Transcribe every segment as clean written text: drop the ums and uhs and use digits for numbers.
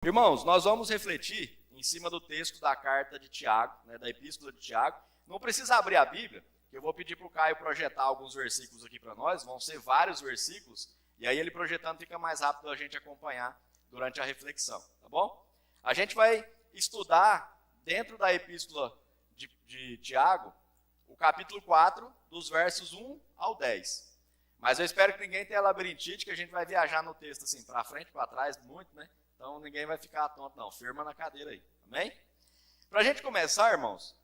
Irmãos, nós vamos refletir em cima do texto da carta de Tiago, da epístola de Tiago. Não precisa abrir a Bíblia, que eu vou pedir para o Caio projetar alguns versículos aqui para nós, vão ser vários versículos, e aí ele projetando fica mais rápido a gente acompanhar durante a reflexão, tá bom? A gente vai estudar dentro da epístola de Tiago, o capítulo 4, dos versos 1 ao 10. Mas eu espero que ninguém tenha labirintite, que a gente vai viajar no texto assim, para frente, para trás, muito, né? Então ninguém vai ficar tonto não, firma na cadeira aí, amém? Para a gente começar, irmãos,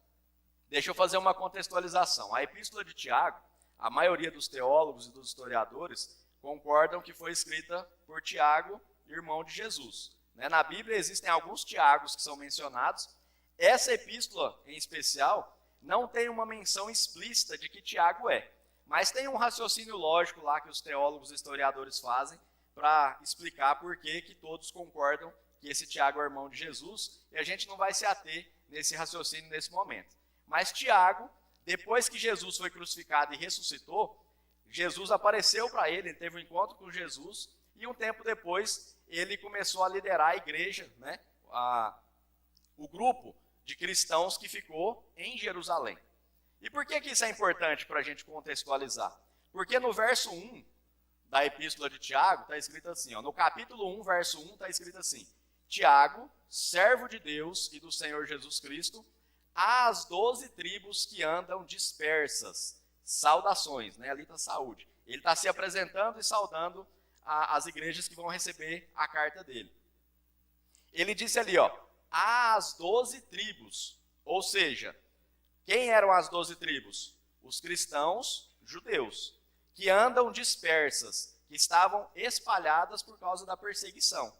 deixa eu fazer uma contextualização. A epístola de Tiago, a maioria dos teólogos e dos historiadores concordam que foi escrita por Tiago, irmão de Jesus. Na Bíblia existem alguns Tiagos que são mencionados. Essa epístola, em especial, não tem uma menção explícita de que Tiago é, mas tem um raciocínio lógico lá que os teólogos e historiadores fazem para explicar por que todos concordam que esse Tiago é irmão de Jesus, e a gente não vai se ater nesse raciocínio nesse momento. Mas Tiago, depois que Jesus foi crucificado e ressuscitou, Jesus apareceu para ele teve um encontro com Jesus, e um tempo depois ele começou a liderar a igreja, o grupo de cristãos que ficou em Jerusalém. E por que isso é importante para a gente contextualizar? Porque no verso 1 da epístola de Tiago está escrito assim, no capítulo 1, verso 1 está escrito assim: Tiago, servo de Deus e do Senhor Jesus Cristo, às 12 tribos que andam dispersas, saudações, ali está saúde. Ele está se apresentando e saudando as igrejas que vão receber a carta dele. Ele disse ali, às 12 tribos, ou seja, quem eram as 12 tribos? Os cristãos judeus, que andam dispersas, que estavam espalhadas por causa da perseguição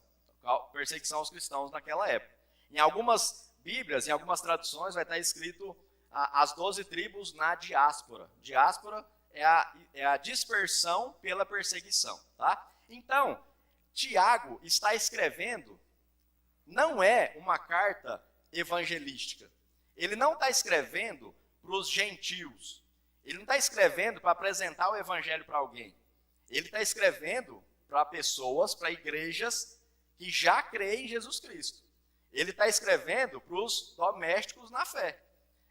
aos cristãos naquela época. Em algumas Bíblias, em algumas traduções, vai estar escrito as 12 tribos na diáspora. Diáspora é a dispersão pela perseguição, tá? Então, Tiago está escrevendo, não é uma carta evangelística. Ele não está escrevendo para os gentios. Ele não está escrevendo para apresentar o evangelho para alguém. Ele está escrevendo para pessoas, para igrejas que já creem em Jesus Cristo. Ele está escrevendo para os domésticos na fé.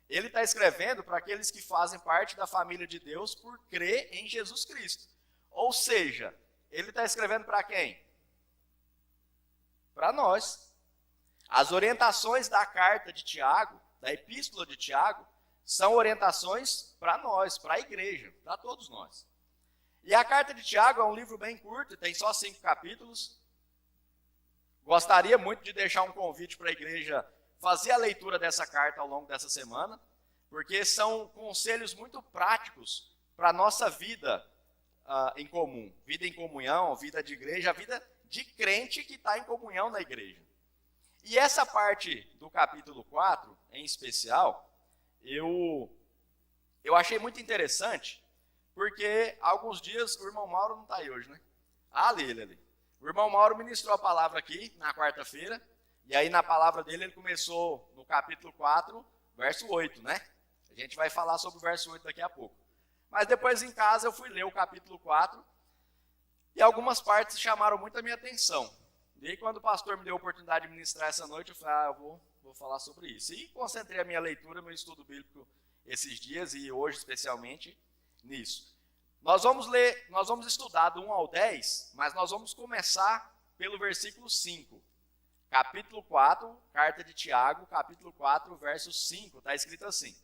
Ele está escrevendo para aqueles que fazem parte da família de Deus por crer em Jesus Cristo. Ou seja, ele está escrevendo para quem? Para nós. As orientações da carta de Tiago, da epístola de Tiago, são orientações para nós, para a igreja, para todos nós. E a carta de Tiago é um livro bem curto, tem só 5 capítulos. Gostaria muito de deixar um convite para a igreja fazer a leitura dessa carta ao longo dessa semana, porque são conselhos muito práticos para a nossa vida em comum. Vida em comunhão, vida de igreja, a vida de crente que está em comunhão na igreja. E essa parte do capítulo 4, em especial, eu achei muito interessante, porque há alguns dias o irmão Mauro não está aí hoje, né? Ali. O irmão Mauro ministrou a palavra aqui na quarta-feira, e aí na palavra dele ele começou no capítulo 4, verso 8, né? A gente vai falar sobre o verso 8 daqui a pouco. Mas depois em casa eu fui ler o capítulo 4, e algumas partes chamaram muito a minha atenção. E aí quando o pastor me deu a oportunidade de ministrar essa noite, eu falei, eu vou falar sobre isso. E concentrei a minha leitura, meu estudo bíblico esses dias, e hoje especialmente, nisso. Nós vamos estudar do 1 ao 10, mas nós vamos começar pelo versículo 5. Capítulo 4, carta de Tiago, capítulo 4, verso 5, está escrito assim: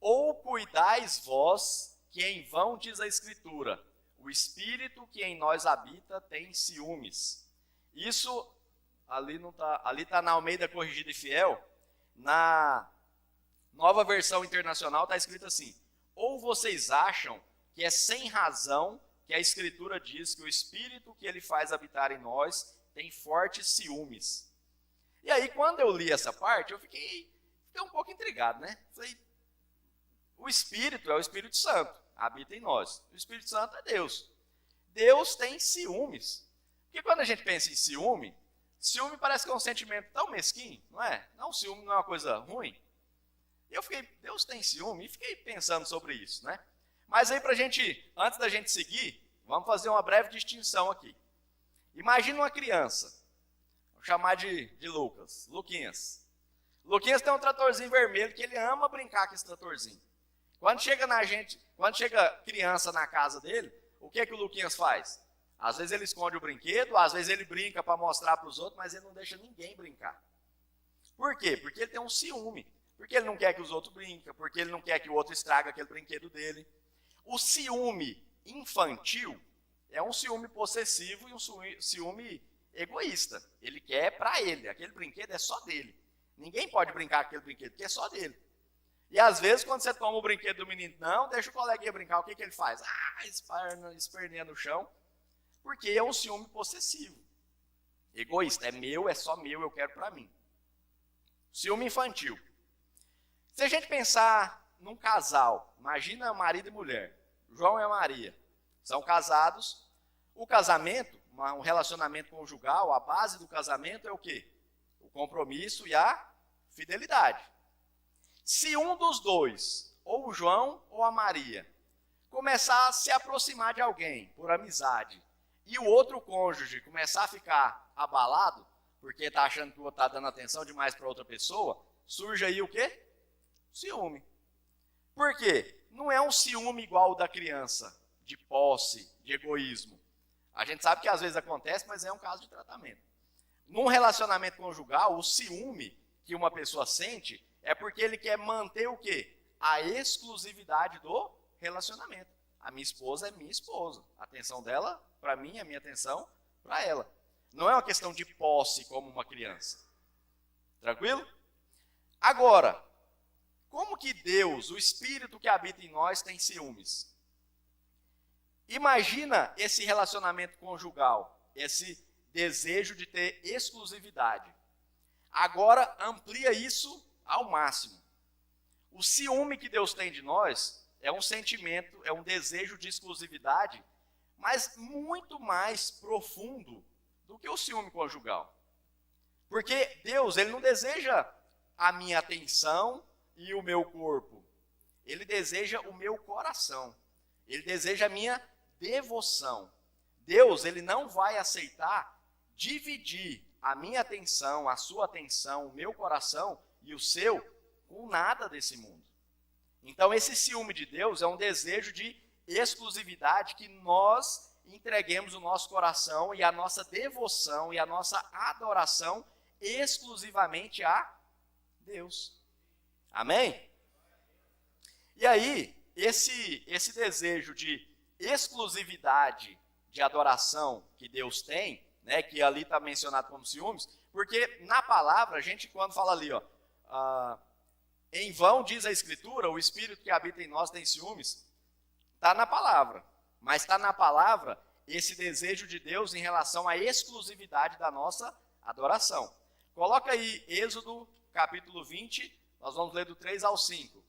Ou cuidais vós, que em vão diz a Escritura, o Espírito que em nós habita tem ciúmes. Isso, ali está na Almeida Corrigida e Fiel, na Nova Versão Internacional está escrito assim: Ou vocês acham que é sem razão que a Escritura diz que o Espírito que ele faz habitar em nós tem fortes ciúmes. E aí, quando eu li essa parte, eu fiquei um pouco intrigado, né? Falei, o Espírito é o Espírito Santo, habita em nós. O Espírito Santo é Deus. Deus tem ciúmes. Porque quando a gente pensa em ciúme parece que é um sentimento tão mesquinho, não é? Não, ciúme não é uma coisa ruim. E eu fiquei, Deus tem ciúme? E fiquei pensando sobre isso, né? Mas aí antes da gente seguir, vamos fazer uma breve distinção aqui. Imagina uma criança. chamar de Lucas, Luquinhas. Luquinhas tem um tratorzinho vermelho que ele ama brincar com esse tratorzinho. Quando chega criança na casa dele, o que o Luquinhas faz? Às vezes ele esconde o brinquedo, às vezes ele brinca para mostrar para os outros, mas ele não deixa ninguém brincar. Por quê? Porque ele tem um ciúme. Porque ele não quer que os outros brinquem, porque ele não quer que o outro estrague aquele brinquedo dele. O ciúme infantil é um ciúme possessivo e um ciúme egoísta. Ele quer para ele, aquele brinquedo é só dele. Ninguém pode brincar com aquele brinquedo, porque é só dele. E às vezes, quando você toma o brinquedo do menino, não, deixa o coleguinha brincar, o que ele faz? Esperneia no chão, porque é um ciúme possessivo. Egoísta, é meu, é só meu, eu quero para mim. Ciúme infantil. Se a gente pensar num casal, imagina marido e mulher, João e a Maria, são casados. O casamento, um relacionamento conjugal, a base do casamento é o quê? O compromisso e a fidelidade. Se um dos dois, ou o João ou a Maria, começar a se aproximar de alguém por amizade, e o outro cônjuge começar a ficar abalado, porque está achando que o outro está dando atenção demais para outra pessoa, surge aí o quê? Ciúme. Por quê? Não é um ciúme igual o da criança, de posse, de egoísmo. A gente sabe que às vezes acontece, mas é um caso de tratamento. Num relacionamento conjugal, o ciúme que uma pessoa sente é porque ele quer manter o quê? A exclusividade do relacionamento. A minha esposa é minha esposa. A atenção dela para mim, a minha atenção para ela. Não é uma questão de posse como uma criança. Tranquilo? Agora, como que Deus, o Espírito que habita em nós, tem ciúmes? Imagina esse relacionamento conjugal, esse desejo de ter exclusividade. Agora, amplia isso ao máximo. O ciúme que Deus tem de nós é um sentimento, é um desejo de exclusividade, mas muito mais profundo do que o ciúme conjugal. Porque Deus, ele não deseja a minha atenção e o meu corpo. Ele deseja o meu coração. Ele deseja a minha devoção. Deus, ele não vai aceitar dividir a minha atenção, a sua atenção, o meu coração e o seu com nada desse mundo. Então, esse ciúme de Deus é um desejo de exclusividade que nós entreguemos o nosso coração e a nossa devoção e a nossa adoração exclusivamente a Deus. Amém? E aí, esse desejo de exclusividade de adoração que Deus tem, né, que ali está mencionado como ciúmes, porque na palavra, a gente quando fala ali, em vão diz a Escritura, o Espírito que habita em nós tem ciúmes, está na palavra. Mas está na palavra esse desejo de Deus em relação à exclusividade da nossa adoração. Coloca aí Êxodo capítulo 20, nós vamos ler do 3 ao 5.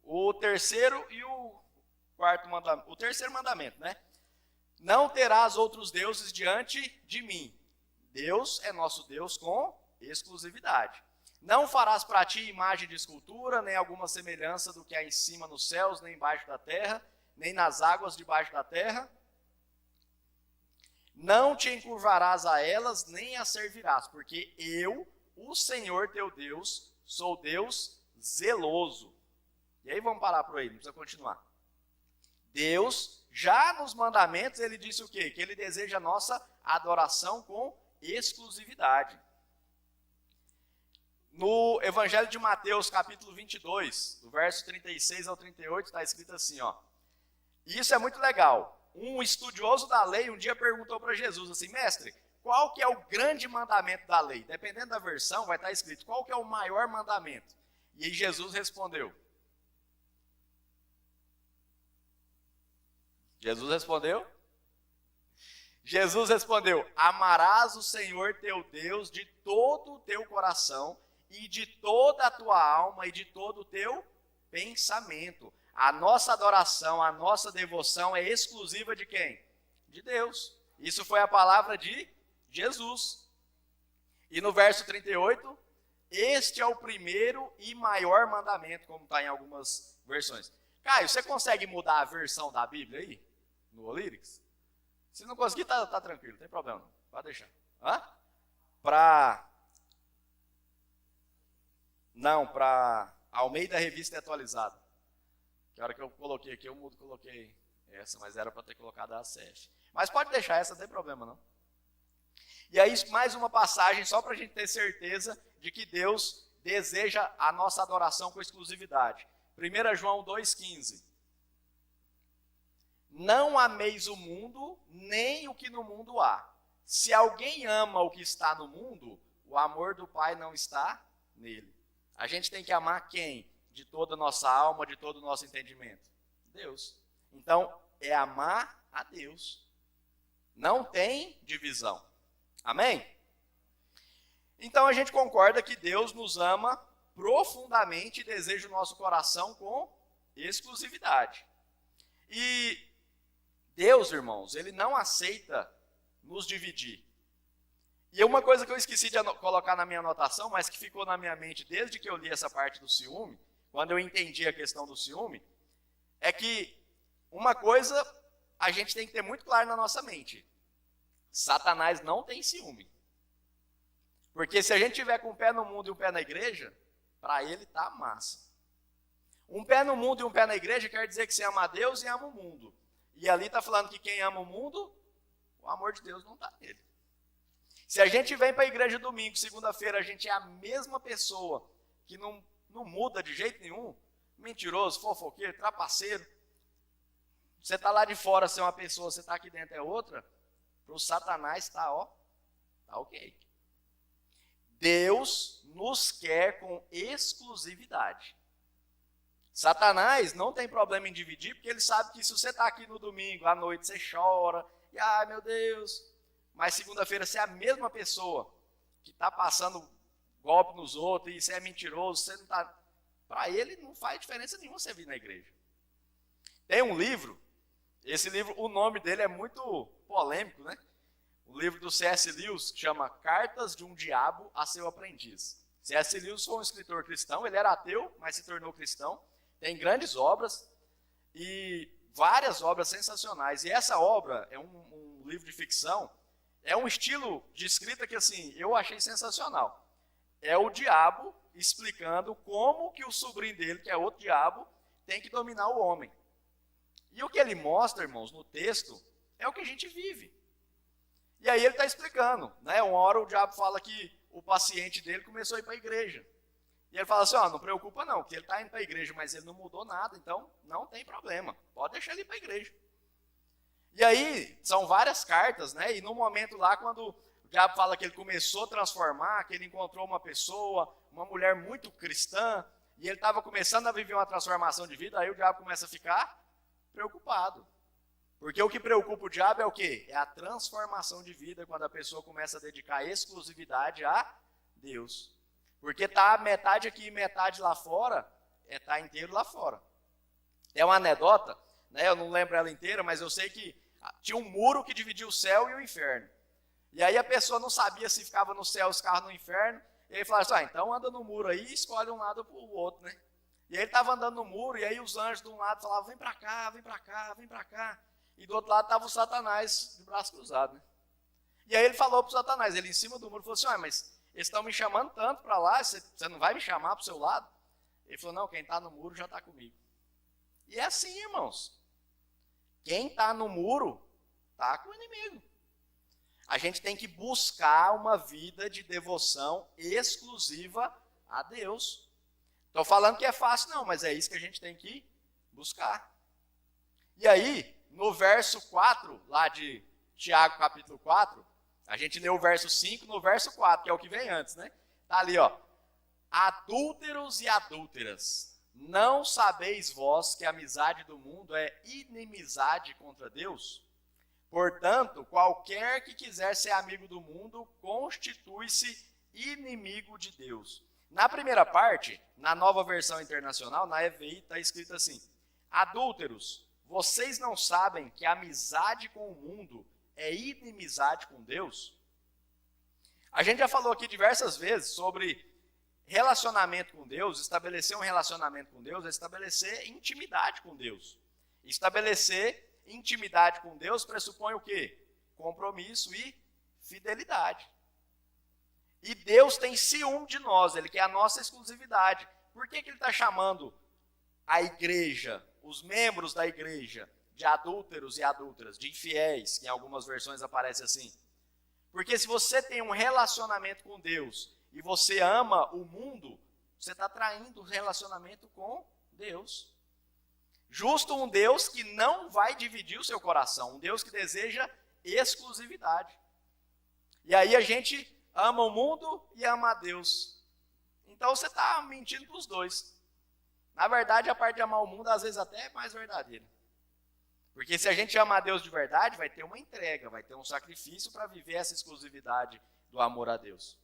O terceiro e o quarto mandamento, o terceiro mandamento, né? Não terás outros deuses diante de mim. Deus é nosso Deus com exclusividade. Não farás para ti imagem de escultura, nem alguma semelhança do que há em cima nos céus, nem embaixo da terra, nem nas águas debaixo da terra. Não te encurvarás a elas, nem as servirás, porque eu, o Senhor teu Deus, sou Deus zeloso. E aí vamos parar por aí, não precisa continuar. Deus, já nos mandamentos, ele disse o quê? Que ele deseja a nossa adoração com exclusividade. No Evangelho de Mateus, capítulo 22, do verso 36 ao 38, está escrito assim, ó. E isso é muito legal. Um estudioso da lei um dia perguntou para Jesus assim, mestre, qual que é o grande mandamento da lei? Dependendo da versão, vai estar escrito, qual que é o maior mandamento? E aí Jesus respondeu. Jesus respondeu, amarás o Senhor teu Deus de todo o teu coração e de toda a tua alma e de todo o teu pensamento. A nossa adoração, a nossa devoção é exclusiva de quem? De Deus. Isso foi a palavra de Jesus. E no verso 38, este é o primeiro e maior mandamento, como está em algumas versões. Caio, você consegue mudar a versão da Bíblia aí? No Olyrix? Se não conseguir, tá tranquilo, não tem problema não. Pode deixar. Para Almeida Revista Atualizada. Que a hora que eu coloquei aqui, eu coloquei essa, mas era para ter colocado a CEF. Mas pode deixar essa, não tem problema não. E aí, mais uma passagem, só para a gente ter certeza de que Deus deseja a nossa adoração com exclusividade. 1 João 2,15. Não ameis o mundo, nem o que no mundo há. Se alguém ama o que está no mundo, o amor do Pai não está nele. A gente tem que amar quem? De toda a nossa alma, de todo o nosso entendimento? Deus. Então, é amar a Deus. Não tem divisão. Amém? Então, a gente concorda que Deus nos ama profundamente e deseja o nosso coração com exclusividade. E Deus, irmãos, Ele não aceita nos dividir. E uma coisa que eu esqueci de colocar na minha anotação, mas que ficou na minha mente desde que eu li essa parte do ciúme, quando eu entendi a questão do ciúme, é que uma coisa a gente tem que ter muito claro na nossa mente. Satanás não tem ciúme. Porque se a gente tiver com um pé no mundo e um pé na igreja, para ele tá massa. Um pé no mundo e um pé na igreja quer dizer que você ama a Deus e ama o mundo. E ali está falando que quem ama o mundo, o amor de Deus não está nele. Se a gente vem para a igreja domingo, segunda-feira, a gente é a mesma pessoa, que não muda de jeito nenhum, mentiroso, fofoqueiro, trapaceiro. Você está lá de fora, você é uma pessoa, você está aqui dentro é outra, para o Satanás tá ok. Deus nos quer com exclusividade. Satanás não tem problema em dividir, porque ele sabe que se você está aqui no domingo, à noite você chora, e ai meu Deus, mas segunda-feira você é a mesma pessoa que está passando golpe nos outros, e você é mentiroso, você não está... Para ele não faz diferença nenhuma você vir na igreja. Tem um livro, esse livro, o nome dele é muito polêmico, né? O livro do C.S. Lewis, que chama Cartas de um Diabo a Seu Aprendiz. C.S. Lewis foi um escritor cristão, ele era ateu, mas se tornou cristão. Tem grandes obras e várias obras sensacionais. E essa obra é um livro de ficção, é um estilo de escrita que assim, eu achei sensacional. É o diabo explicando como que o sobrinho dele, que é outro diabo, tem que dominar o homem. E o que ele mostra, irmãos, no texto, é o que a gente vive. E aí ele está explicando, né? Uma hora o diabo fala que o paciente dele começou a ir para a igreja. E ele fala assim, não preocupa não, que ele está indo para a igreja, mas ele não mudou nada, então não tem problema, pode deixar ele ir para a igreja. E aí, são várias cartas, né? E no momento lá, quando o diabo fala que ele começou a transformar, que ele encontrou uma pessoa, uma mulher muito cristã, e ele estava começando a viver uma transformação de vida, aí o diabo começa a ficar preocupado. Porque o que preocupa o diabo é o quê? É a transformação de vida, quando a pessoa começa a dedicar exclusividade a Deus. Porque tá metade aqui e metade lá fora, tá inteiro lá fora. É uma anedota, né? Eu não lembro ela inteira, mas eu sei que tinha um muro que dividia o céu e o inferno. E aí a pessoa não sabia se ficava no céu ou se ficava no inferno. E ele falava assim, então anda no muro aí e escolhe um lado para o outro, né? E aí ele estava andando no muro, e aí os anjos de um lado falavam, vem para cá, vem para cá, vem para cá. E do outro lado estava o Satanás de braço cruzado, né? E aí ele falou para o Satanás, ele em cima do muro, falou assim, mas eles estão me chamando tanto para lá, você não vai me chamar para o seu lado? Ele falou, não, quem está no muro já está comigo. E é assim, irmãos. Quem está no muro, está com o inimigo. A gente tem que buscar uma vida de devoção exclusiva a Deus. Estou falando que é fácil, não, mas é isso que a gente tem que buscar. E aí, no verso 4, lá de Tiago, capítulo 4, a gente leu o verso 5 no verso 4, que é o que vem antes, né? Está ali, ó. Adúlteros e adúlteras, não sabeis vós que a amizade do mundo é inimizade contra Deus? Portanto, qualquer que quiser ser amigo do mundo, constitui-se inimigo de Deus. Na primeira parte, na Nova Versão Internacional, na EVI, está escrito assim, adúlteros, vocês não sabem que a amizade com o mundo é inimizade com Deus? A gente já falou aqui diversas vezes sobre relacionamento com Deus. Estabelecer um relacionamento com Deus é estabelecer intimidade com Deus. Estabelecer intimidade com Deus pressupõe o quê? Compromisso e fidelidade. E Deus tem ciúme de nós, Ele quer a nossa exclusividade. Por que Ele está chamando a igreja, os membros da igreja, de adúlteros e adúlteras, de infiéis, que em algumas versões aparece assim? Porque se você tem um relacionamento com Deus e você ama o mundo, você está traindo o relacionamento com Deus. Justo um Deus que não vai dividir o seu coração, um Deus que deseja exclusividade. E aí a gente ama o mundo e ama a Deus. Então você está mentindo para os dois. Na verdade, a parte de amar o mundo, às vezes até é mais verdadeira. Porque se a gente ama a Deus de verdade, vai ter uma entrega, vai ter um sacrifício para viver essa exclusividade do amor a Deus.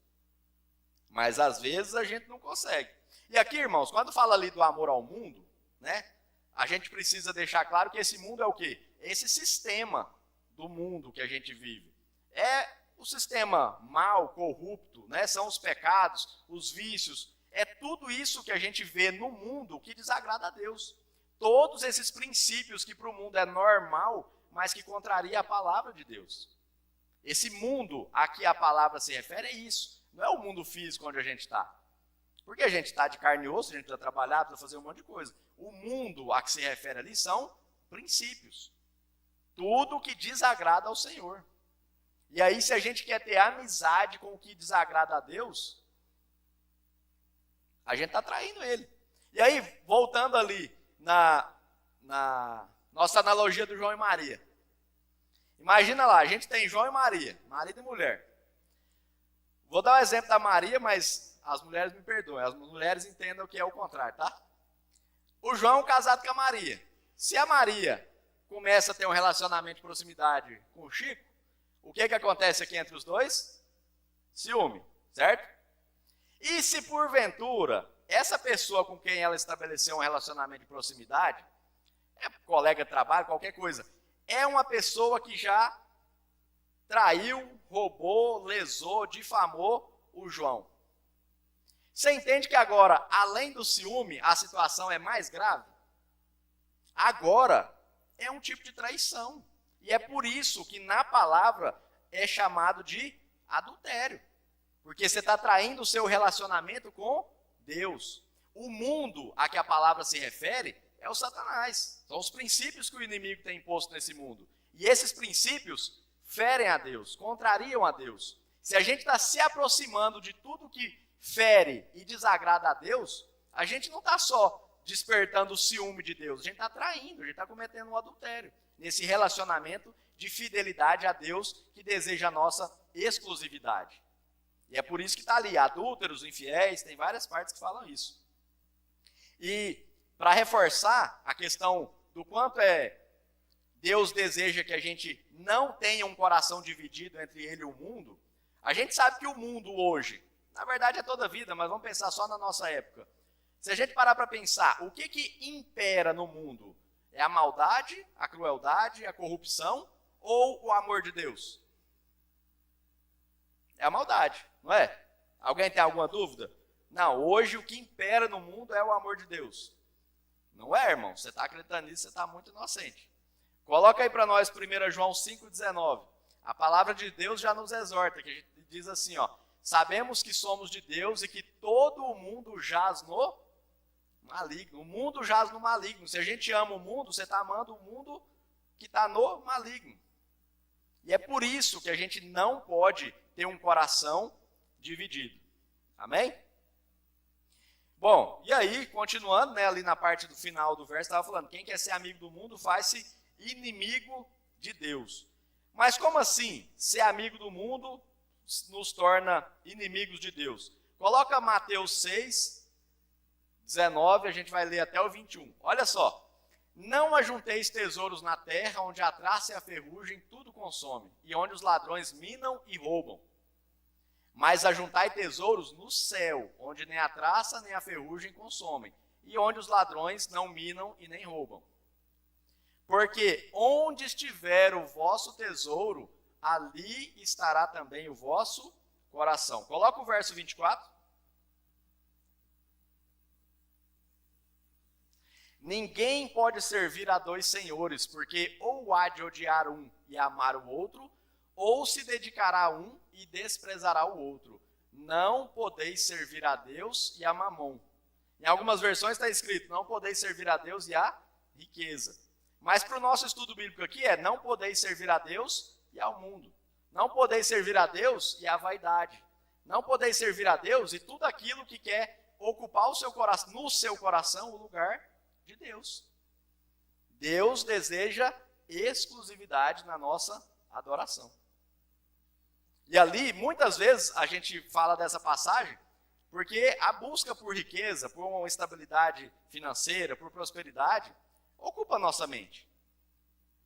Mas às vezes a gente não consegue. E aqui, irmãos, quando fala ali do amor ao mundo, né, a gente precisa deixar claro que esse mundo é o quê? Esse sistema do mundo que a gente vive. É o sistema mal, corrupto, né, são os pecados, os vícios. É tudo isso que a gente vê no mundo que desagrada a Deus. Todos esses princípios que para o mundo é normal, mas que contraria a palavra de Deus. Esse mundo a que a palavra se refere é isso. Não é o mundo físico onde a gente está. Porque a gente está de carne e osso, a gente precisa trabalhar, precisa fazer um monte de coisa. O mundo a que se refere ali são princípios. Tudo que desagrada ao Senhor. E aí, se a gente quer ter amizade com o que desagrada a Deus, a gente está traindo Ele. E aí, voltando ali na nossa analogia do João e Maria. Imagina lá, a gente tem João e Maria, marido e mulher. Vou dar o exemplo da Maria, mas as mulheres me perdoem, as mulheres entendam que é o contrário, tá? O João casado com a Maria. Se a Maria começa a ter um relacionamento de proximidade com o Chico, o que acontece aqui entre os dois? Ciúme, certo? E se porventura essa pessoa com quem ela estabeleceu um relacionamento de proximidade, é colega de trabalho, qualquer coisa, é uma pessoa que já traiu, roubou, lesou, difamou o João. Você entende que agora, além do ciúme, a situação é mais grave? Agora é um tipo de traição. E é por isso que na palavra é chamado de adultério. Porque você está traindo o seu relacionamento com Deus. O mundo a que a palavra se refere é o Satanás. São os princípios que o inimigo tem imposto nesse mundo. E esses princípios ferem a Deus, contrariam a Deus. Se a gente está se aproximando de tudo que fere e desagrada a Deus, a gente não está só despertando o ciúme de Deus, a gente está traindo, a gente está cometendo um adultério nesse relacionamento de fidelidade a Deus que deseja a nossa exclusividade. E é por isso que está ali, adúlteros, infiéis, tem várias partes que falam isso. E para reforçar a questão do quanto Deus deseja que a gente não tenha um coração dividido entre Ele e o mundo, a gente sabe que o mundo hoje, na verdade é toda a vida, mas vamos pensar só na nossa época. Se a gente parar para pensar, o que impera no mundo? É a maldade, a crueldade, a corrupção ou o amor de Deus? É a maldade, não é? Alguém tem alguma dúvida? Não, hoje o que impera no mundo é o amor de Deus. Não é, irmão? Você está acreditando nisso, você está muito inocente. Coloca aí para nós 1 João 5,19. A palavra de Deus já nos exorta, que a gente diz assim, ó, sabemos que somos de Deus e que todo o mundo jaz no maligno. O mundo jaz no maligno. Se a gente ama o mundo, você está amando o mundo que está no maligno. E é por isso que a gente não pode ter um coração dividido. Amém? Bom, e aí, continuando, né, ali na parte do final do verso, estava falando, quem quer ser amigo do mundo faz-se inimigo de Deus. Mas como assim, ser amigo do mundo nos torna inimigos de Deus? Coloca Mateus 6, 19, a gente vai ler até o 21. Olha só. Não ajunteis tesouros na terra, onde a traça e a ferrugem tudo consomem, e onde os ladrões minam e roubam. Mas ajuntai tesouros no céu, onde nem a traça nem a ferrugem consomem, e onde os ladrões não minam e nem roubam. Porque onde estiver o vosso tesouro, ali estará também o vosso coração. Coloca o verso 24. Ninguém pode servir a dois senhores, porque ou há de odiar um e amar o outro, ou se dedicará a um e desprezará o outro. Não podeis servir a Deus e a Mamon. Em algumas versões está escrito, não podeis servir a Deus e a riqueza. Mas para o nosso estudo bíblico aqui não podeis servir a Deus e ao mundo. Não podeis servir a Deus e à vaidade. Não podeis servir a Deus e tudo aquilo que quer ocupar o seu coração, no seu coração o lugar de Deus. Deus deseja exclusividade na nossa adoração. E ali, muitas vezes, a gente fala dessa passagem, porque a busca por riqueza, por uma estabilidade financeira, por prosperidade, ocupa a nossa mente.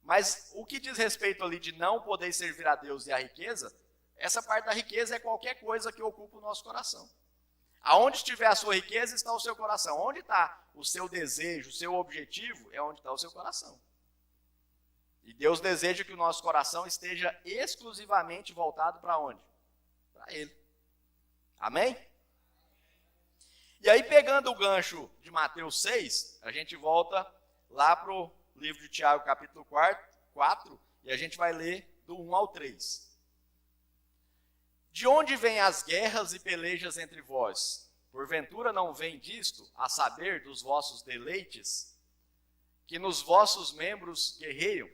Mas o que diz respeito ali de não poder servir a Deus e a riqueza, essa parte da riqueza é qualquer coisa que ocupa o nosso coração. Aonde estiver a sua riqueza, está o seu coração. Onde está o seu desejo, o seu objetivo, é onde está o seu coração. E Deus deseja que o nosso coração esteja exclusivamente voltado para onde? Para Ele. Amém? E aí, pegando o gancho de Mateus 6, a gente volta lá para o livro de Tiago, capítulo 4, e a gente vai ler do 1 ao 3. De onde vêm as guerras e pelejas entre vós? Porventura não vem disto, a saber, dos vossos deleites, que nos vossos membros guerreiam?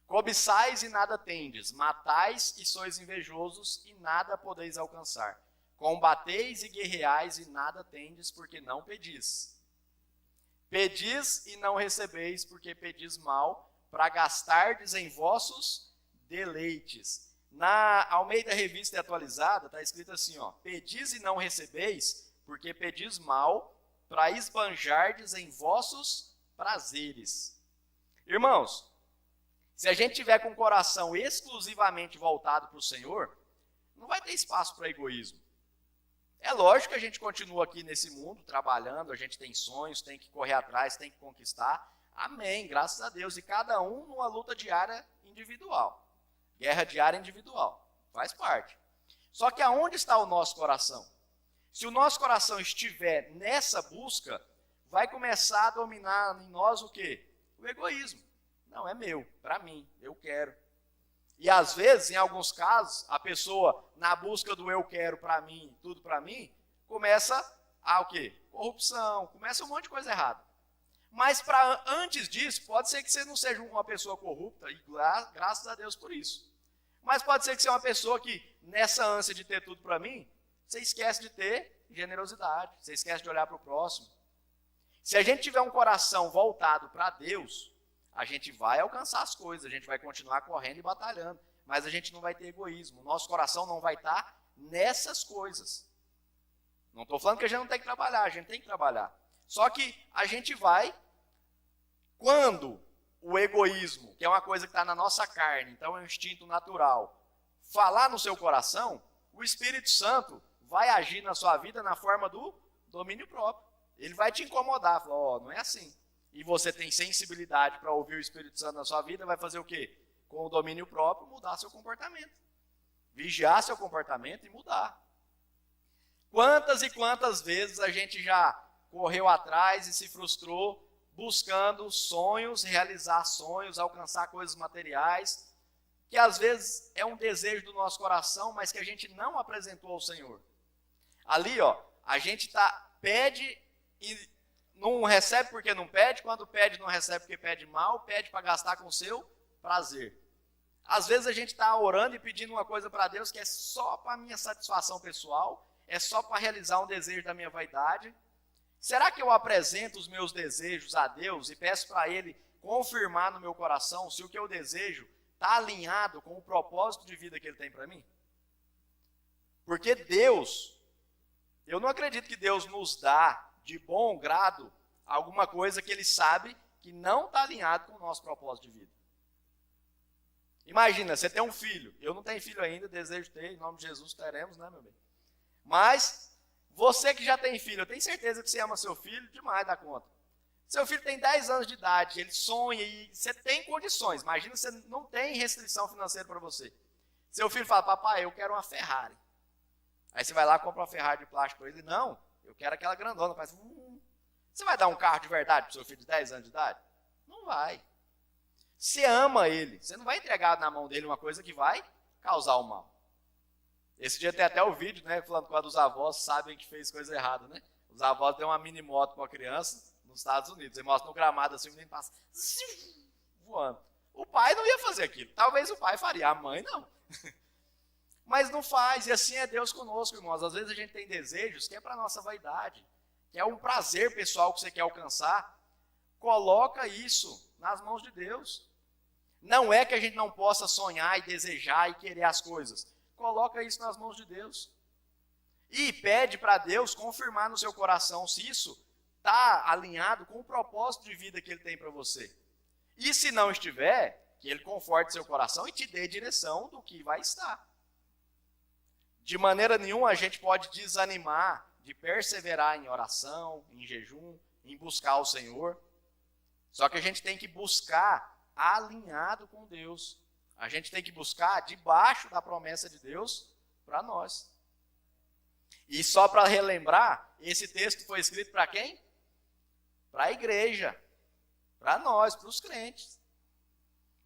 Cobiçais e nada tendes, matais e sois invejosos e nada podeis alcançar. Combateis e guerreais e nada tendes, porque não pedis. Pedis e não recebeis, porque pedis mal, para gastardes em vossos deleites. Na Almeida Revista Atualizada, está escrito assim, pedis e não recebeis, porque pedis mal, para esbanjardes em vossos prazeres. Irmãos, se a gente tiver com o coração exclusivamente voltado para o Senhor, não vai ter espaço para egoísmo. É lógico que a gente continua aqui nesse mundo, trabalhando, a gente tem sonhos, tem que correr atrás, tem que conquistar. Amém, graças a Deus. E cada um numa luta diária individual. Guerra diária individual. Faz parte. Só que aonde está o nosso coração? Se o nosso coração estiver nessa busca, vai começar a dominar em nós o quê? O egoísmo. Não, é meu, para mim, eu quero. E às vezes, em alguns casos, a pessoa, na busca do eu quero para mim, tudo para mim, começa a o quê? Corrupção, começa um monte de coisa errada. Mas antes disso, pode ser que você não seja uma pessoa corrupta, e graças a Deus por isso. Mas pode ser que você seja uma pessoa que, nessa ânsia de ter tudo para mim, você esquece de ter generosidade, você esquece de olhar para o próximo. Se a gente tiver um coração voltado para Deus, a gente vai alcançar as coisas, a gente vai continuar correndo e batalhando, mas a gente não vai ter egoísmo, o nosso coração não vai estar nessas coisas. Não estou falando que a gente não tem que trabalhar, a gente tem que trabalhar. Só que a gente vai, quando o egoísmo, que é uma coisa que está na nossa carne, então é um instinto natural, falar no seu coração, o Espírito Santo vai agir na sua vida na forma do domínio próprio. Ele vai te incomodar, falar, não é assim. E você tem sensibilidade para ouvir o Espírito Santo na sua vida, vai fazer o quê? Com o domínio próprio, mudar seu comportamento. Vigiar seu comportamento e mudar. Quantas e quantas vezes a gente já correu atrás e se frustrou buscando sonhos, realizar sonhos, alcançar coisas materiais, que às vezes é um desejo do nosso coração, mas que a gente não apresentou ao Senhor. Ali, a gente pede e não recebe porque não pede, quando pede não recebe porque pede mal, pede para gastar com o seu prazer. Às vezes a gente está orando e pedindo uma coisa para Deus que é só para a minha satisfação pessoal, é só para realizar um desejo da minha vaidade. Será que eu apresento os meus desejos a Deus e peço para Ele confirmar no meu coração se o que eu desejo está alinhado com o propósito de vida que Ele tem para mim? Porque Deus, eu não acredito que Deus nos dá de bom grado alguma coisa que Ele sabe que não está alinhado com o nosso propósito de vida. Imagina, você tem um filho, eu não tenho filho ainda, desejo ter, em nome de Jesus teremos, né, meu bem? Mas, você que já tem filho, eu tenho certeza que você ama seu filho demais da conta. Seu filho tem 10 anos de idade, ele sonha e você tem condições, imagina você não tem restrição financeira para você. Seu filho fala, papai, eu quero uma Ferrari. Aí você vai lá e compra uma Ferrari de plástico para ele, não, eu quero aquela grandona. Você vai dar um carro de verdade para o seu filho de 10 anos de idade? Não vai. Você ama ele. Você não vai entregar na mão dele uma coisa que vai causar o mal. Esse dia tem até o vídeo, né, falando quando os avós sabem que fez coisa errada, né? Os avós dão uma mini moto para a criança nos Estados Unidos. Ele mostra no gramado assim, o menino passa voando. O pai não ia fazer aquilo. Talvez o pai faria, a mãe não. Mas não faz, e assim é Deus conosco, irmãos. Às vezes a gente tem desejos que é para nossa vaidade, que é um prazer pessoal que você quer alcançar. Coloca isso nas mãos de Deus. Não é que a gente não possa sonhar e desejar e querer as coisas. Coloca isso nas mãos de Deus. E pede para Deus confirmar no seu coração se isso está alinhado com o propósito de vida que Ele tem para você. E se não estiver, que Ele conforte seu coração e te dê direção do que vai estar. De maneira nenhuma a gente pode desanimar de perseverar em oração, em jejum, em buscar o Senhor. Só que a gente tem que buscar alinhado com Deus. A gente tem que buscar debaixo da promessa de Deus para nós. E só para relembrar, esse texto foi escrito para quem? Para a igreja, para nós, para os crentes.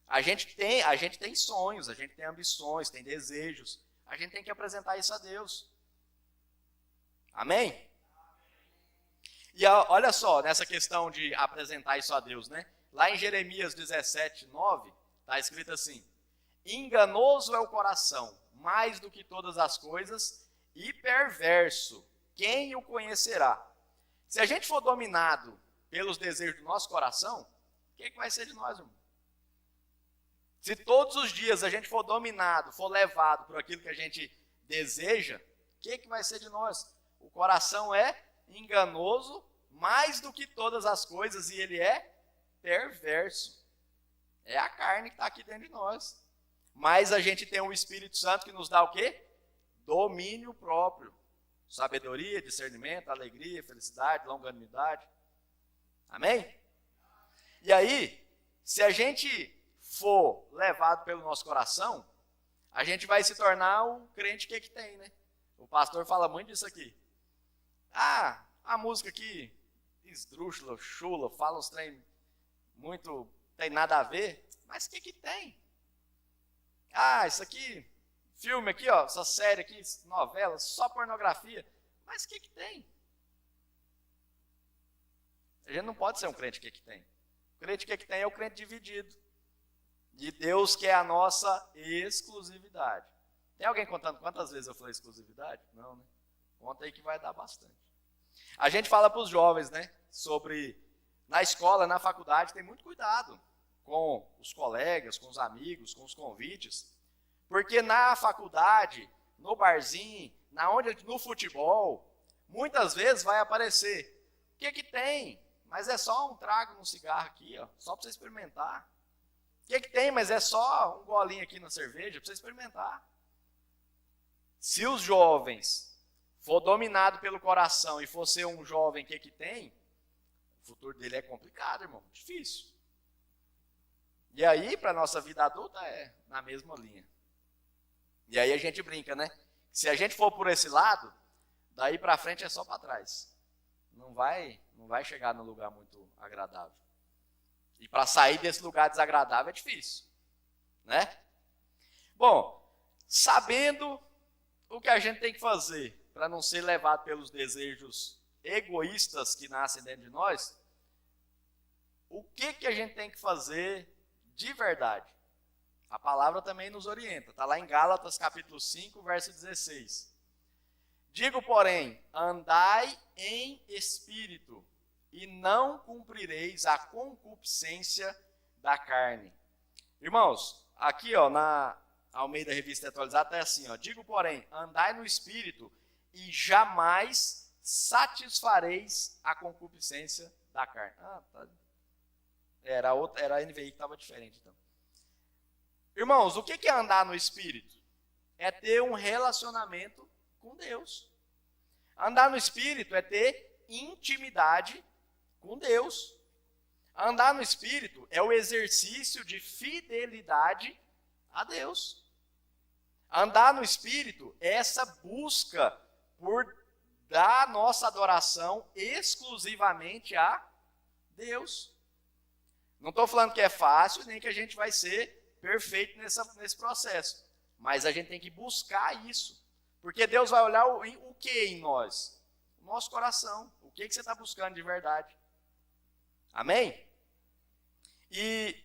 A gente tem sonhos, a gente tem ambições, tem desejos. A gente tem que apresentar isso a Deus. Amém? E olha só, nessa questão de apresentar isso a Deus, né? Lá em Jeremias 17:9, está escrito assim: enganoso é o coração, mais do que todas as coisas, e perverso, quem o conhecerá? Se a gente for dominado pelos desejos do nosso coração, o que vai ser de nós, irmão? Se todos os dias a gente for dominado, for levado por aquilo que a gente deseja, o que vai ser de nós? O coração é enganoso mais do que todas as coisas e ele é perverso. É a carne que está aqui dentro de nós. Mas a gente tem o Espírito Santo que nos dá o quê? Domínio próprio. Sabedoria, discernimento, alegria, felicidade, longanimidade. Amém? E aí, se a gente for levado pelo nosso coração, a gente vai se tornar o crente que tem, né? O pastor fala muito disso aqui. Ah, a música aqui, esdrúxula, chula, fala uns trem muito, tem nada a ver, mas o que tem? Ah, isso aqui, filme aqui, ó, essa série aqui, novela, só pornografia, mas o que tem? A gente não pode ser um crente que tem. O crente que tem é o crente dividido. De Deus que é a nossa exclusividade. Tem alguém contando quantas vezes eu falei exclusividade? Não, né? Conta aí que vai dar bastante. A gente fala para os jovens, né? Sobre, na escola, na faculdade, tem muito cuidado com os colegas, com os amigos, com os convites. Porque na faculdade, no barzinho, no futebol, muitas vezes vai aparecer. O que tem? Mas é só um trago no cigarro aqui, ó, só para você experimentar. O que tem? Mas é só um golinho aqui na cerveja para você experimentar. Se os jovens for dominado pelo coração e for ser um jovem que tem, o futuro dele é complicado, irmão, difícil. E aí, para a nossa vida adulta, é na mesma linha. E aí a gente brinca, né? Se a gente for por esse lado, daí para frente é só para trás. Não vai chegar num lugar muito agradável. E para sair desse lugar desagradável é difícil, né? Bom, sabendo o que a gente tem que fazer para não ser levado pelos desejos egoístas que nascem dentro de nós, o que a gente tem que fazer de verdade? A palavra também nos orienta. Está lá em Gálatas capítulo 5, verso 16. Digo, porém, andai em espírito, e não cumprireis a concupiscência da carne. Irmãos, aqui ó, na Almeida Revista Atualizada está assim, ó, digo, porém, andai no espírito e jamais satisfareis a concupiscência da carne. Ah, tá. Era a NVI que estava diferente, então. Irmãos, o que é andar no espírito? É ter um relacionamento com Deus. Andar no espírito é ter intimidade com Deus. Andar no espírito é o exercício de fidelidade a Deus. Andar no espírito é essa busca por dar nossa adoração exclusivamente a Deus. Não estou falando que é fácil, nem que a gente vai ser perfeito nesse processo. Mas a gente tem que buscar isso. Porque Deus vai olhar o que em nós? O nosso coração. O que você está buscando de verdade? Amém? E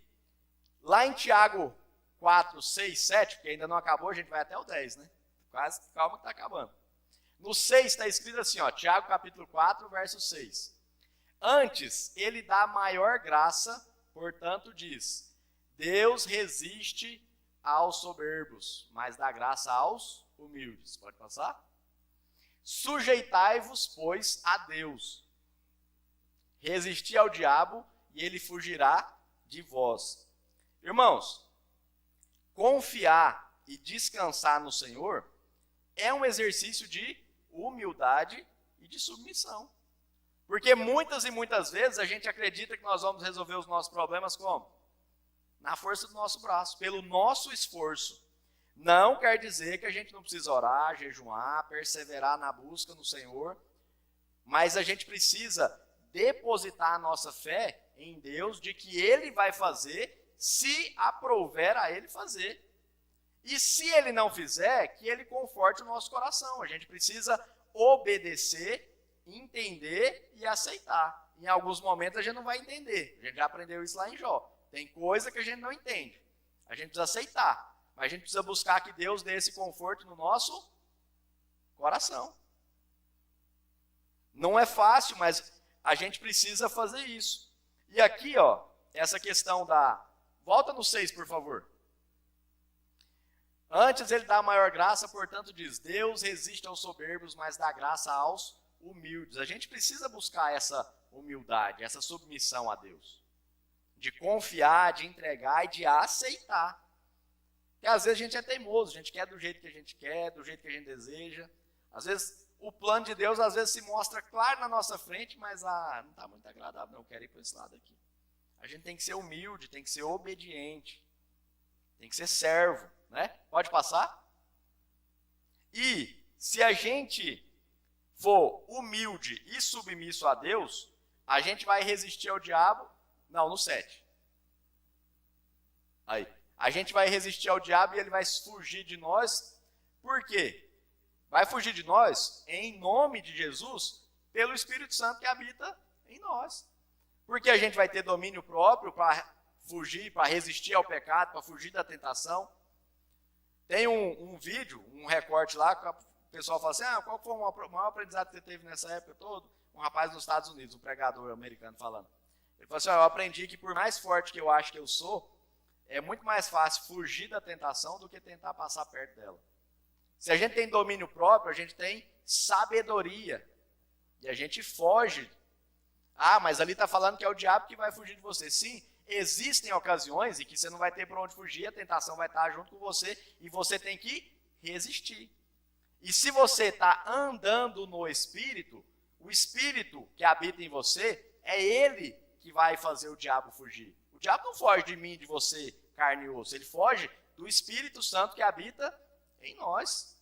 lá em Tiago 4, 6, 7, porque ainda não acabou, a gente vai até o 10, né? Quase, calma que está acabando. No 6 está escrito assim, ó, Tiago capítulo 4, verso 6. Antes, ele dá maior graça, portanto diz, Deus resiste aos soberbos, mas dá graça aos humildes. Pode passar? Sujeitai-vos, pois, a Deus. Resisti ao diabo e ele fugirá de vós. Irmãos, confiar e descansar no Senhor é um exercício de humildade e de submissão. Porque muitas e muitas vezes a gente acredita que nós vamos resolver os nossos problemas como? Na força do nosso braço, pelo nosso esforço. Não quer dizer que a gente não precisa orar, jejuar, perseverar na busca no Senhor, mas a gente precisa depositar a nossa fé em Deus de que Ele vai fazer se aprouver a Ele fazer. E se Ele não fizer, que Ele conforte o nosso coração. A gente precisa obedecer, entender e aceitar. Em alguns momentos a gente não vai entender. A gente já aprendeu isso lá em Jó. Tem coisa que a gente não entende. A gente precisa aceitar. Mas a gente precisa buscar que Deus dê esse conforto no nosso coração. Não é fácil, mas a gente precisa fazer isso. E aqui, ó, essa questão da... Volta no 6, por favor. Antes ele dá maior graça, portanto diz, Deus resiste aos soberbos, mas dá graça aos humildes. A gente precisa buscar essa humildade, essa submissão a Deus. De confiar, de entregar e de aceitar. Porque às vezes a gente é teimoso, a gente quer do jeito que a gente quer, do jeito que a gente deseja. Às vezes o plano de Deus às vezes se mostra claro na nossa frente, mas não está muito agradável, não, eu quero ir para esse lado aqui. A gente tem que ser humilde, tem que ser obediente, tem que ser servo, né? Pode passar? E se a gente for humilde e submisso a Deus, a gente vai resistir ao diabo. Não, no 7. Aí. A gente vai resistir ao diabo e ele vai fugir de nós. Por quê? Vai fugir de nós, em nome de Jesus, pelo Espírito Santo que habita em nós. Porque a gente vai ter domínio próprio para fugir, para resistir ao pecado, para fugir da tentação. Tem um vídeo, um recorte lá, que o pessoal fala assim, qual foi o maior aprendizado que você teve nessa época toda? Um rapaz nos Estados Unidos, um pregador americano falando. Ele falou assim, eu aprendi que por mais forte que eu acho que eu sou, é muito mais fácil fugir da tentação do que tentar passar perto dela. Se a gente tem domínio próprio, a gente tem sabedoria. E a gente foge. Mas ali está falando que é o diabo que vai fugir de você. Sim, existem ocasiões em que você não vai ter por onde fugir, a tentação vai estar junto com você e você tem que resistir. E se você está andando no Espírito, o Espírito que habita em você, é ele que vai fazer o diabo fugir. O diabo não foge de mim, de você, carne e osso. Ele foge do Espírito Santo que habita em nós.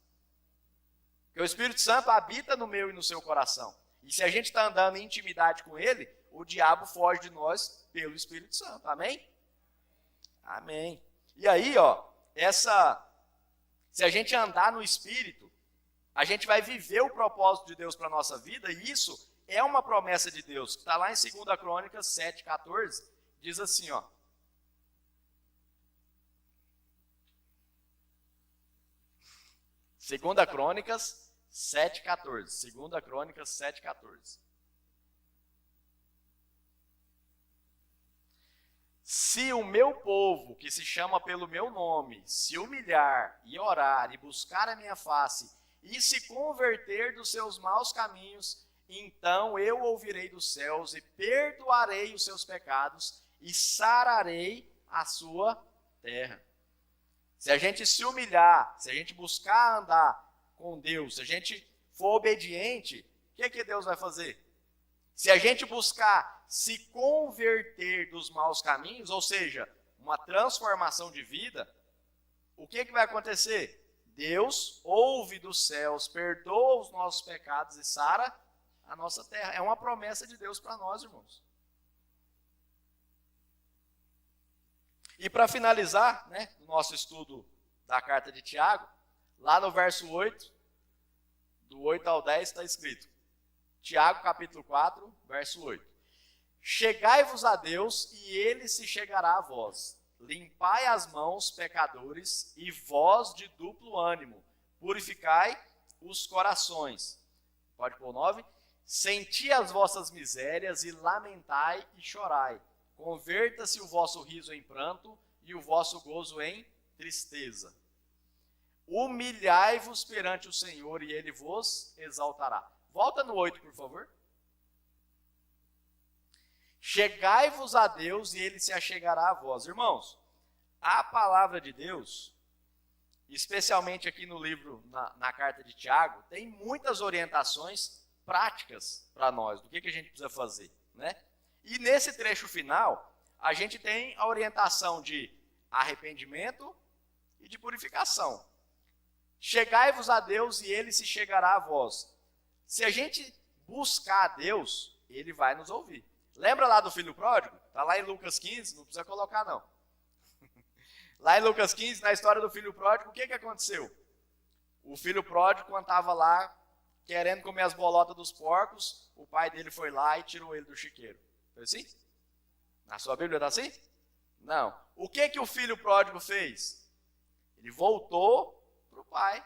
Porque o Espírito Santo habita no meu e no seu coração. E se a gente está andando em intimidade com ele, o diabo foge de nós pelo Espírito Santo. Amém? Amém. E aí, ó, se a gente andar no Espírito, a gente vai viver o propósito de Deus para a nossa vida, e isso é uma promessa de Deus, que está lá em 2 Crônicas 7,14, diz assim, ó. Segunda Crônicas 7,14. Segunda Crônicas 7,14. Se o meu povo, que se chama pelo meu nome, se humilhar e orar e buscar a minha face e se converter dos seus maus caminhos, então eu ouvirei dos céus e perdoarei os seus pecados e sararei a sua terra. Se a gente se humilhar, se a gente buscar andar com Deus, se a gente for obediente, o que Deus vai fazer? Se a gente buscar se converter dos maus caminhos, ou seja, uma transformação de vida, o que vai acontecer? Deus ouve dos céus, perdoa os nossos pecados e sara a nossa terra. É uma promessa de Deus para nós, irmãos. E para finalizar, né, o nosso estudo da carta de Tiago, lá no verso 8, do 8 ao 10 está escrito, Tiago capítulo 4, verso 8. Chegai-vos a Deus e ele se chegará a vós. Limpai as mãos, pecadores, e vós de duplo ânimo, purificai os corações. Pode pôr o 9. Senti as vossas misérias e lamentai e chorai. Converta-se o vosso riso em pranto e o vosso gozo em tristeza. Humilhai-vos perante o Senhor e ele vos exaltará. Volta no 8, por favor. Chegai-vos a Deus e ele se achegará a vós. Irmãos, a palavra de Deus, especialmente aqui no livro, na carta de Tiago, tem muitas orientações práticas para nós, do que a gente precisa fazer, né? E nesse trecho final, a gente tem a orientação de arrependimento e de purificação. Chegai-vos a Deus e ele se chegará a vós. Se a gente buscar a Deus, ele vai nos ouvir. Lembra lá do filho pródigo? Está lá em Lucas 15, não precisa colocar não. Lá em Lucas 15, na história do filho pródigo, o que aconteceu? O filho pródigo, quando estava lá querendo comer as bolotas dos porcos, o pai dele foi lá e tirou ele do chiqueiro. Foi assim? Na sua Bíblia está assim? Não. O que o filho pródigo fez? Ele voltou para o pai.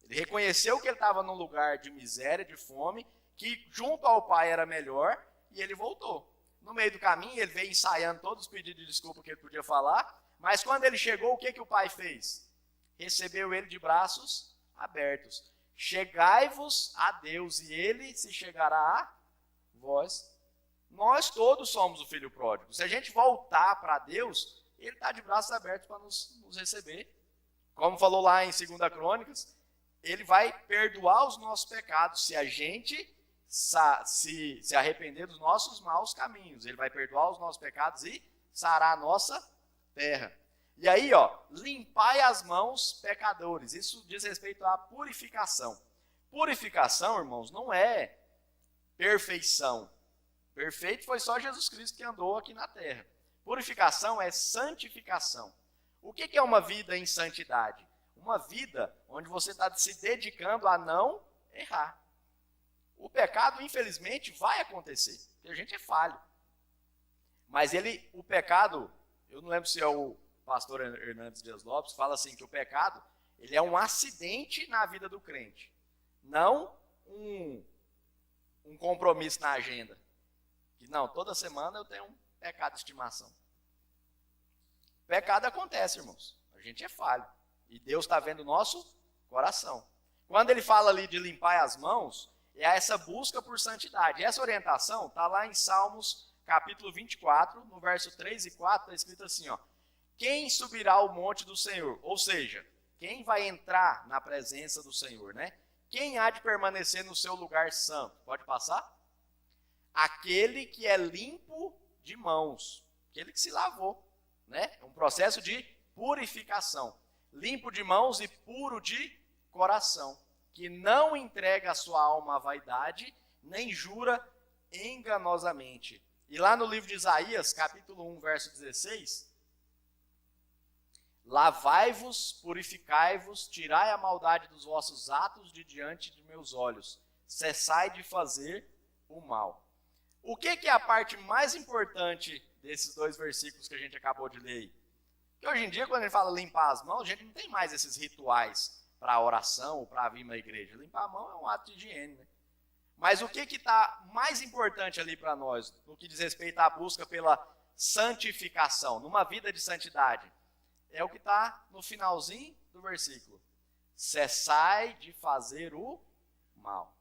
Ele reconheceu que ele estava num lugar de miséria, de fome, que junto ao pai era melhor, e ele voltou. No meio do caminho, ele veio ensaiando todos os pedidos de desculpa que ele podia falar, mas quando ele chegou, o que o pai fez? Recebeu ele de braços abertos. Chegai-vos a Deus e ele se chegará a vós. Nós todos somos o filho pródigo. Se a gente voltar para Deus, ele está de braços abertos para nos receber. Como falou lá em 2 Crônicas, ele vai perdoar os nossos pecados se a gente se arrepender dos nossos maus caminhos. Ele vai perdoar os nossos pecados e sarar a nossa terra. E aí, limpai as mãos, pecadores. Isso diz respeito à purificação. Purificação, irmãos, não é perfeição. Perfeito foi só Jesus Cristo que andou aqui na terra. Purificação é santificação. O que é uma vida em santidade? Uma vida onde você está se dedicando a não errar. O pecado, infelizmente, vai acontecer, porque a gente é falho. Mas o pecado, eu não lembro se é o pastor Hernandes Dias Lopes, fala assim que o pecado, ele é um acidente na vida do crente, não um compromisso na agenda. Que não, toda semana eu tenho um pecado de estimação. Pecado acontece, irmãos. A gente é falho. E Deus está vendo o nosso coração. Quando ele fala ali de limpar as mãos, é essa busca por santidade. Essa orientação está lá em Salmos capítulo 24, no verso 3 e 4, está escrito assim, quem subirá ao monte do Senhor? Ou seja, quem vai entrar na presença do Senhor, né? Quem há de permanecer no seu lugar santo? Pode passar? Aquele que é limpo de mãos, aquele que se lavou, né? É um processo de purificação. Limpo de mãos e puro de coração, que não entrega a sua alma à vaidade, nem jura enganosamente. E lá no livro de Isaías, capítulo 1, verso 16, lavai-vos, purificai-vos, tirai a maldade dos vossos atos de diante de meus olhos, cessai de fazer o mal. O que é a parte mais importante desses dois versículos que a gente acabou de ler aí? Porque hoje em dia, quando ele fala limpar as mãos, a gente não tem mais esses rituais para a oração ou para vir na igreja. Limpar a mão é um ato de higiene, né? Mas o que está mais importante ali para nós, no que diz respeito à busca pela santificação, numa vida de santidade? É o que está no finalzinho do versículo. Cessai de fazer o mal.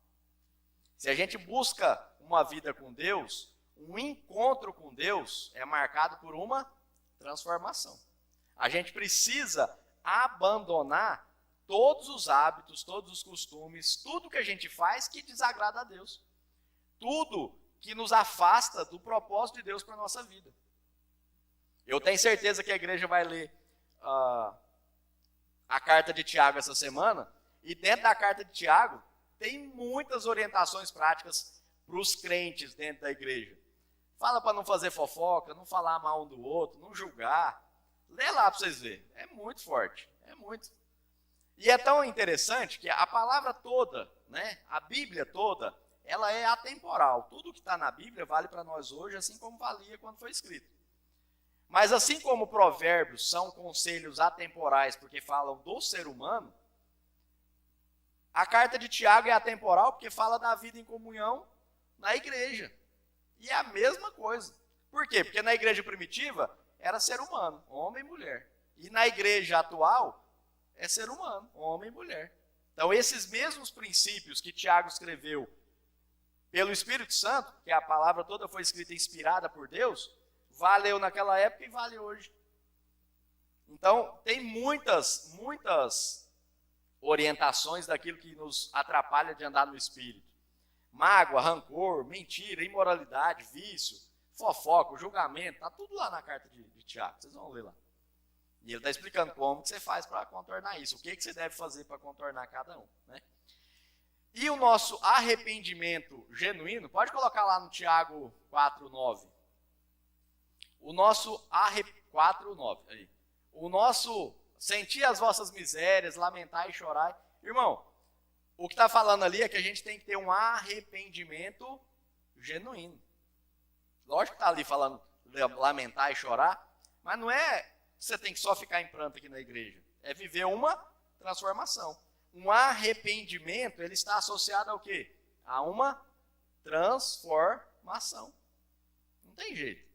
Se a gente busca uma vida com Deus, um encontro com Deus é marcado por uma transformação. A gente precisa abandonar todos os hábitos, todos os costumes, tudo que a gente faz que desagrada a Deus. Tudo que nos afasta do propósito de Deus para a nossa vida. Eu tenho certeza que a igreja vai ler a carta de Tiago essa semana, e dentro da carta de Tiago tem muitas orientações práticas para os crentes dentro da igreja. Fala para não fazer fofoca, não falar mal um do outro, não julgar, Lê lá para vocês verem. É muito forte. É muito. E é tão interessante que a palavra toda, né, a Bíblia toda, ela é atemporal. Tudo que está na Bíblia vale para nós hoje, assim como valia quando foi escrito. Mas assim como provérbios são conselhos atemporais porque falam do ser humano, a carta de Tiago é atemporal porque fala da vida em comunhão na igreja. E é a mesma coisa. Por quê? Porque na igreja primitiva era ser humano, homem e mulher. E na igreja atual é ser humano, homem e mulher. Então esses mesmos princípios que Tiago escreveu pelo Espírito Santo, que a palavra toda foi escrita inspirada por Deus, valeu naquela época e vale hoje. Então tem muitas orientações daquilo que nos atrapalha de andar no Espírito. Mágoa, rancor, mentira, imoralidade, vício, fofoca, julgamento, está tudo lá na carta de Tiago, vocês vão ler lá. E ele está explicando como que você faz para contornar isso, o que você deve fazer para contornar cada um. Né? E o nosso arrependimento genuíno, pode colocar lá no Tiago 4:9. O nosso 4:9, aí. O nosso sentir as vossas misérias, lamentar e chorar. Irmão, o que está falando ali é que a gente tem que ter um arrependimento genuíno. Lógico que está ali falando lamentar e chorar, mas não é que você tem que só ficar em pranto aqui na igreja. É viver uma transformação. Um arrependimento, ele está associado ao quê? A uma transformação. Não tem jeito.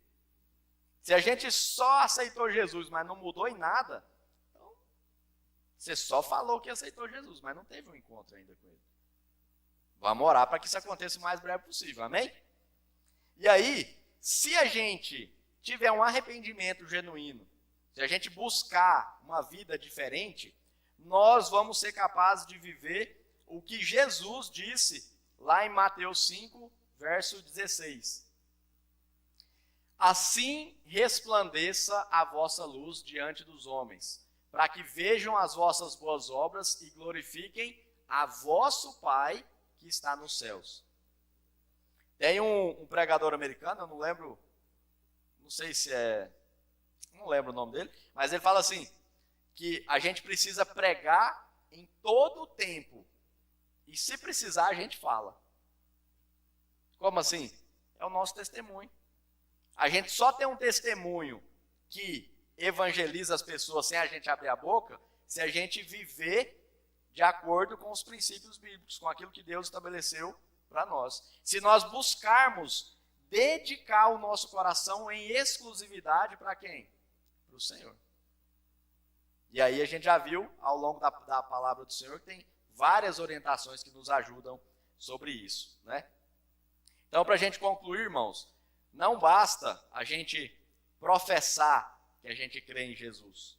Se a gente só aceitou Jesus, mas não mudou em nada, então você só falou que aceitou Jesus, mas não teve um encontro ainda com ele. Vamos orar para que isso aconteça o mais breve possível, amém? E aí, se a gente tiver um arrependimento genuíno, se a gente buscar uma vida diferente, nós vamos ser capazes de viver o que Jesus disse lá em Mateus 5, verso 16. Assim resplandeça a vossa luz diante dos homens, para que vejam as vossas boas obras e glorifiquem a vosso Pai que está nos céus. Tem um pregador americano, eu não lembro, não sei se é, não lembro o nome dele, mas ele fala assim, que a gente precisa pregar em todo o tempo, e se precisar a gente fala. Como assim? É o nosso testemunho. A gente só tem um testemunho que evangeliza as pessoas sem a gente abrir a boca, se a gente viver de acordo com os princípios bíblicos, com aquilo que Deus estabeleceu para nós. Se nós buscarmos dedicar o nosso coração em exclusividade para quem? Para o Senhor. E aí a gente já viu ao longo da palavra do Senhor que tem várias orientações que nos ajudam sobre isso. Né? Então, para a gente concluir, irmãos, não basta a gente professar que a gente crê em Jesus.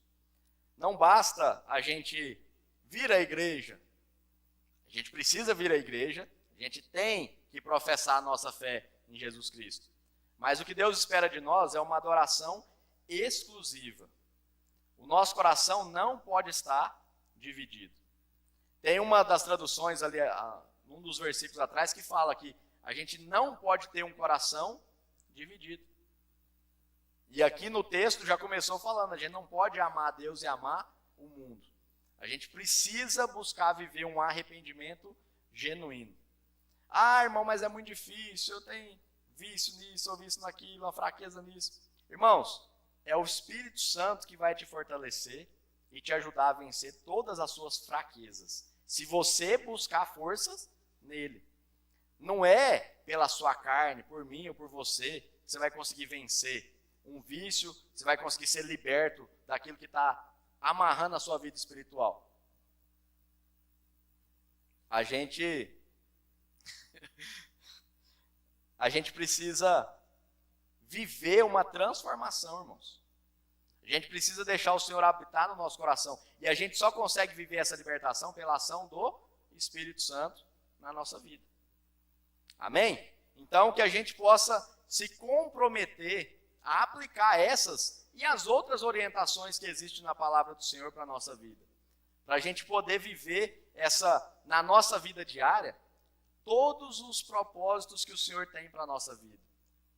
Não basta a gente vir à igreja. A gente precisa vir à igreja, a gente tem que professar a nossa fé em Jesus Cristo. Mas o que Deus espera de nós é uma adoração exclusiva. O nosso coração não pode estar dividido. Tem uma das traduções ali, num dos versículos atrás, que fala que a gente não pode ter um coração dividido. E aqui no texto já começou falando, a gente não pode amar a Deus e amar o mundo. A gente precisa buscar viver um arrependimento genuíno. Ah, irmão, mas é muito difícil, eu tenho vício nisso, ou vício naquilo, uma fraqueza nisso. Irmãos, é o Espírito Santo que vai te fortalecer e te ajudar a vencer todas as suas fraquezas. Se você buscar forças nele. Não é pela sua carne, por mim ou por você, que você vai conseguir vencer um vício, você vai conseguir ser liberto daquilo que está amarrando a sua vida espiritual. A gente precisa viver uma transformação, irmãos. A gente precisa deixar o Senhor habitar no nosso coração. E a gente só consegue viver essa libertação pela ação do Espírito Santo na nossa vida. Amém? Então, que a gente possa se comprometer a aplicar essas e as outras orientações que existem na palavra do Senhor para a nossa vida. Para a gente poder viver na nossa vida diária, todos os propósitos que o Senhor tem para a nossa vida.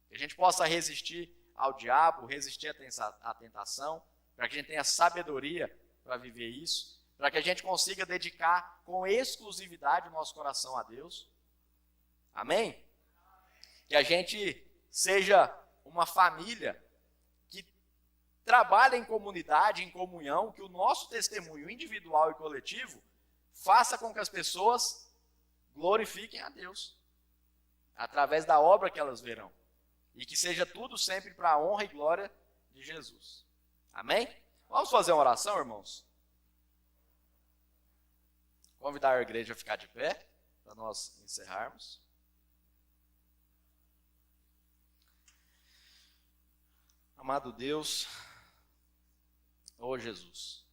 Que a gente possa resistir ao diabo, resistir à tentação, para que a gente tenha sabedoria para viver isso, para que a gente consiga dedicar com exclusividade o nosso coração a Deus. Amém? Que a gente seja uma família que trabalha em comunidade, em comunhão, que o nosso testemunho individual e coletivo faça com que as pessoas glorifiquem a Deus, através da obra que elas verão. E que seja tudo sempre para a honra e glória de Jesus. Amém? Vamos fazer uma oração, irmãos? Convidar a igreja a ficar de pé, para nós encerrarmos. Amado Deus, ô Jesus,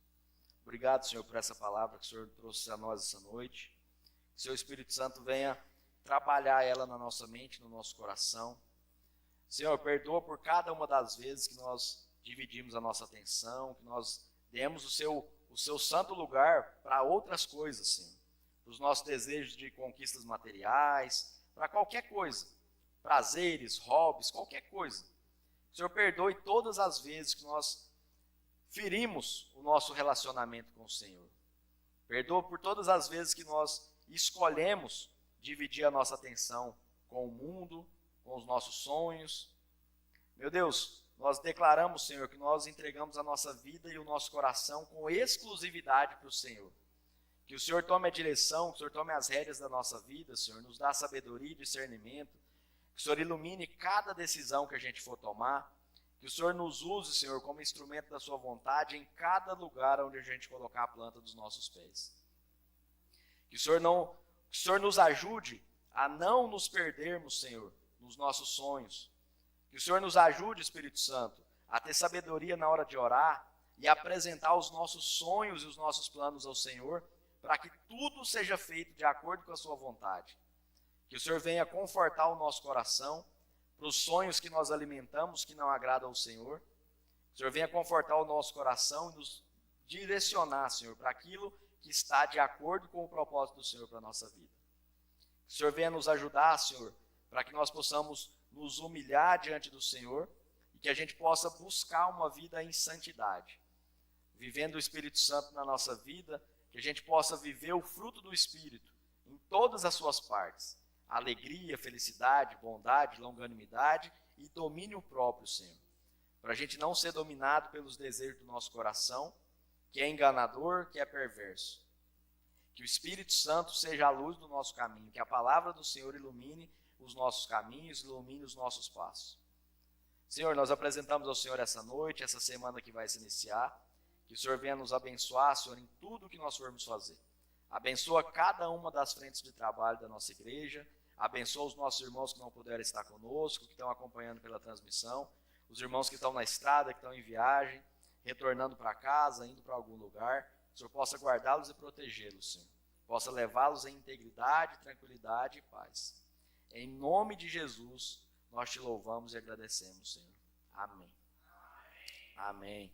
obrigado, Senhor, por essa palavra que o Senhor trouxe a nós essa noite. Que o Seu Espírito Santo venha trabalhar ela na nossa mente, no nosso coração. Senhor, perdoa por cada uma das vezes que nós dividimos a nossa atenção, que nós demos o seu santo lugar para outras coisas, Senhor. Para os nossos desejos de conquistas materiais, para qualquer coisa, prazeres, hobbies, qualquer coisa. Senhor, perdoe todas as vezes que nós ferimos o nosso relacionamento com o Senhor. Perdoa por todas as vezes que nós escolhemos dividir a nossa atenção com o mundo, com os nossos sonhos. Meu Deus, nós declaramos, Senhor, que nós entregamos a nossa vida e o nosso coração com exclusividade para o Senhor. Que o Senhor tome a direção, que o Senhor tome as rédeas da nossa vida, Senhor, nos dá sabedoria e discernimento. Que o Senhor ilumine cada decisão que a gente for tomar. Que o Senhor nos use, Senhor, como instrumento da sua vontade em cada lugar onde a gente colocar a planta dos nossos pés. Que o Senhor nos ajude a não nos perdermos, Senhor, nos nossos sonhos. Que o Senhor nos ajude, Espírito Santo, a ter sabedoria na hora de orar e apresentar os nossos sonhos e os nossos planos ao Senhor, para que tudo seja feito de acordo com a sua vontade. Que o Senhor venha confortar o nosso coração para os sonhos que nós alimentamos que não agradam ao Senhor. Que o Senhor venha confortar o nosso coração e nos direcionar, Senhor, para aquilo que está de acordo com o propósito do Senhor para a nossa vida. Que o Senhor venha nos ajudar, Senhor, para que nós possamos nos humilhar diante do Senhor e que a gente possa buscar uma vida em santidade, vivendo o Espírito Santo na nossa vida, que a gente possa viver o fruto do Espírito em todas as suas partes. Alegria, felicidade, bondade, longanimidade e domínio próprio, Senhor. Para a gente não ser dominado pelos desejos do nosso coração, que é enganador, que é perverso. Que o Espírito Santo seja a luz do nosso caminho, que a palavra do Senhor ilumine os nossos caminhos, ilumine os nossos passos. Senhor, nós apresentamos ao Senhor essa noite, essa semana que vai se iniciar. Que o Senhor venha nos abençoar, Senhor, em tudo que nós formos fazer. Abençoa cada uma das frentes de trabalho da nossa igreja. Abençoa os nossos irmãos que não puderam estar conosco, que estão acompanhando pela transmissão. Os irmãos que estão na estrada, que estão em viagem, retornando para casa, indo para algum lugar. Que o Senhor possa guardá-los e protegê-los, Senhor. Possa levá-los em integridade, tranquilidade e paz. Em nome de Jesus, nós te louvamos e agradecemos, Senhor. Amém. Amém.